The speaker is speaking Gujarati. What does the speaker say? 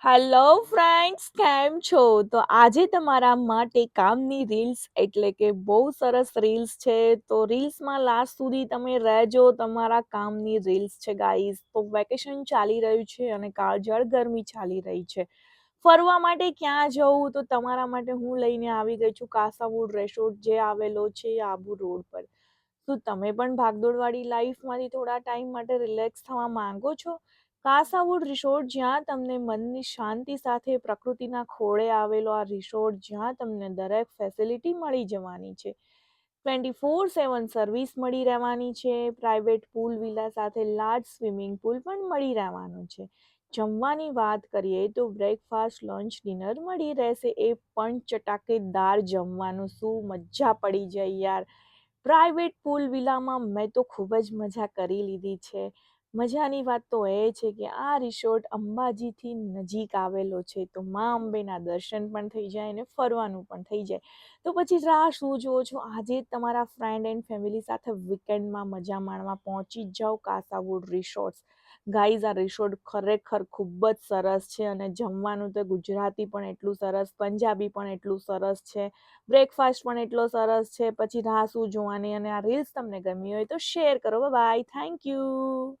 હેલો ફ્રેન્ડ્સ, કેમ છો? તો આજે તમારા માટે કામની રીલ્સ એટલે કે બહુ સરસ રીલ્સ છે. તો રીલ્સમાં લાસ્ટ સુધી તમે રહેજો. તમારા કામની રીલ્સ છે ગાઈઝ. તો વેકેશન ચાલી રહ્યું છે અને કાળઝાળ ગરમી ચાલી રહી છે. ફરવા માટે ક્યાં જવું? તો તમારા માટે હું લઈને આવી ગઈ છું કાસાવુડ રેસોર્ટ, જે આવેલો છે આબુ રોડ પર. શું તમે પણ ભાગદોડવાળી લાઈફમાંથી થોડા ટાઈમ માટે રિલેક્સ થવા માંગો છો? કાસાવુડ રિસોર્ટ, જ્યાં તમને મનની શાંતિ સાથે પ્રકૃતિના ખોળે આવેલો આ રિસોર્ટ, જ્યાં તમને દરેક ફેસિલિટી મળી જવાની છે. 24/7 સર્વિસ મળી રહેવાની છે. પ્રાઇવેટ પૂલ વિલા સાથે લાર્જ સ્વિમિંગ પૂલ પણ મળી રહેવાનું છે. જમવાની વાત કરીએ તો બ્રેકફાસ્ટ, લંચ, ડિનર મળી રહેશે. એ પણ ચટાકેદાર જમવાનું, શું મજા પડી જાય યાર. પ્રાઇવેટ પૂલ વિલામાં મેં તો ખૂબ જ મજા કરી લીધી છે. મજાની વાત તો એ છે કે આ રિસોર્ટ અંબાજીથી નજીક આવેલો છે, તો મા અંબેના દર્શન પણ થઈ જાય અને ફરવાનું પણ થઈ જાય. તો પછી રાહ શું જુઓ છો? આજે જ તમારા ફ્રેન્ડ એન્ડ ફેમિલી સાથે વીકેન્ડમાં મજા માણવા પહોંચી જ જાઓ કાસાવુડ રિસોર્ટ્સ. ગાઈઝ, આ રિસોર્ટ ખરેખર ખૂબ જ સરસ છે અને જમવાનું તો ગુજરાતી પણ એટલું સરસ, પંજાબી પણ એટલું સરસ છે, બ્રેકફાસ્ટ પણ એટલો સરસ છે. પછી રાહ શું જોવાની? અને આ રીલ્સ તમને ગમી હોય તો શેર કરો. Bye, thank you.